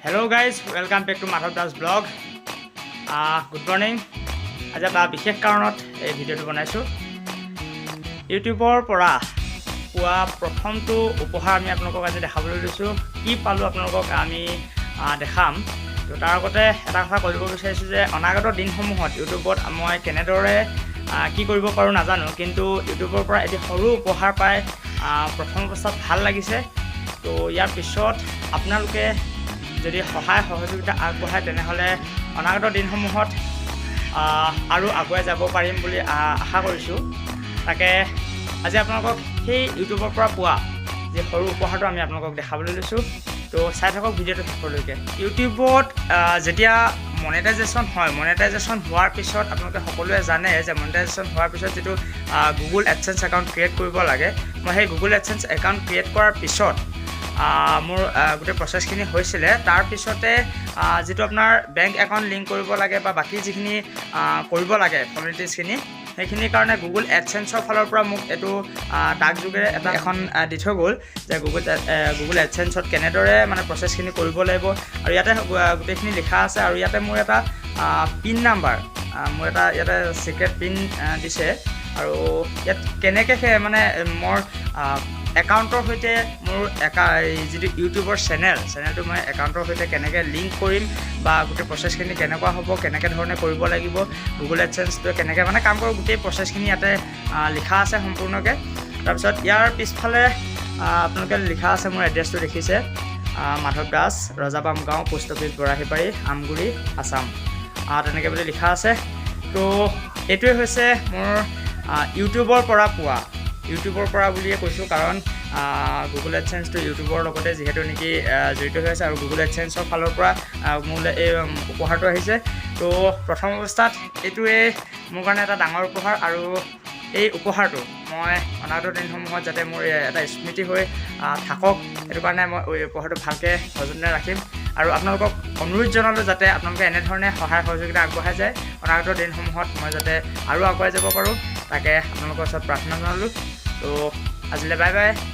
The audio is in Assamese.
Hello guys, welcome back to আহকচ ব্লগ। Good morning. আজি এটা বিশেষ কাৰণত এই ভিডিঅ'টো বনাইছোঁ। ইউটিউবৰ পৰা পোৱা প্ৰথমটো উপহাৰ আমি আপোনালোকক আজি দেখাবলৈ লৈছোঁ। কি পালোঁ আপোনালোকক আমি দেখাম। তো তাৰ আগতে এটা কথা কৰিব বিচাৰিছোঁ যে অনাগত দিনসমূহত ইউটিউবত মই কেনেদৰে কি কৰিব পাৰোঁ নাজানো, কিন্তু ইউটিউবৰ পৰা এটি সৰু উপহাৰ পাই প্ৰথম অৱস্থাত ভাল লাগিছে। তো ইয়াৰ পিছত আপোনালোকে যদি সহায় সহযোগিতা আগবঢ়ায় তেনেহ'লে অনাগত দিনসমূহত আৰু আগুৱাই যাব পাৰিম বুলি আশা কৰিছোঁ। তাকে আজি আপোনালোকক সেই ইউটিউবৰ পৰা পোৱা যি সৰু উপহাৰটো আমি আপোনালোকক দেখাবলৈ লৈছোঁ। তো চাই থাকক ভিডিঅ'টো শেষলৈকে। ইউটিউবত যেতিয়া মনেটাইজেশ্যন হয়, মনেটাইজেশ্যন হোৱাৰ পিছত আপোনালোকে সকলোৱে জানে যে মনেটাইজেশ্যন হোৱাৰ পিছত যিটো গুগল এডচেন্স একাউণ্ট ক্ৰিয়েট কৰিব লাগে। মই সেই গুগল এডচেন্স একাউণ্ট ক্ৰিয়েট কৰাৰ পিছত মোৰ গোটেই প্ৰচেছখিনি হৈছিলে। তাৰপিছতে যিটো আপোনাৰ বেংক একাউণ্ট লিংক কৰিব লাগে বা বাকী যিখিনি কৰিব লাগে ফৰ্মেলিটিজখিনি, সেইখিনিৰ কাৰণে গুগল এডচেন্সৰ ফালৰ পৰা মোক এইটো ডাকযোগেৰে এখন দি থৈ গ'ল যে গুগল এডচেন্সত কেনেদৰে মানে প্ৰচেছখিনি কৰিব লাগিব। আৰু ইয়াতে গোটেইখিনি লিখা আছে। আৰু ইয়াতে মোৰ এটা পিন নাম্বাৰ, মোৰ এটা ইয়াতে ছিক্ৰেট পিন দিছে। আৰু ইয়াত কেনেকৈ মানে মোৰ একাউণ্টৰ সৈতে মোৰ যিটো ইউটিউবৰ চেনেলটো মই একাউণ্টৰ সৈতে কেনেকৈ লিংক কৰিম বা গোটেই প্ৰচেছখিনি কেনেকুৱা হ'ব, কেনেকৈ ধৰণে কৰিব লাগিব, গুগল এডচেন্সটোৱে কেনেকৈ মানে কাম কৰিব, গোটেই প্ৰচেছখিনি ইয়াতে লিখা আছে সম্পূৰ্ণকৈ। তাৰপিছত ইয়াৰ পিছফালে আপোনালোকে লিখা আছে, মোৰ এড্ৰেছটো দেখিছে, মাধৱ দাস, ৰজাবাম গাঁও, পোষ্ট অফিচ বৰাহীবাৰী, আমগুৰি, আছাম, তেনেকৈ বুলি লিখা আছে। তো এইটোৱে হৈছে মোৰ ইউটিউবৰ পৰা বুলিয়ে কৈছোঁ, কাৰণ গুগল এডচেন্সটো ইউটিউবৰ লগতে যিহেতু নেকি জড়িত হৈ আছে আৰু গুগল এডচেন্সৰ ফালৰ পৰা মোলৈ এই উপহাৰটো আহিছে। তো প্ৰথম অৱস্থাত এইটোৱে মোৰ কাৰণে এটা ডাঙৰ উপহাৰ। আৰু এই উপহাৰটো মই অনাগত দিনসমূহত যাতে মোৰ এটা স্মৃতি হৈ থাকক, সেইটো কাৰণে মই এই উপহাৰটো ভালকৈ সযতনে ৰাখিম। আৰু আপোনালোকক অনুৰোধ জনালোঁ যাতে আপোনালোকে এনেধৰণে সহায় সহযোগিতা আগবঢ়াই যায়, অনাগত দিনসমূহত মই যাতে আৰু আগুৱাই যাব পাৰোঁ, তাকে আপোনালোকৰ ওচৰত প্ৰাৰ্থনা জনালোঁ। তো আজিলৈ বাই বাই।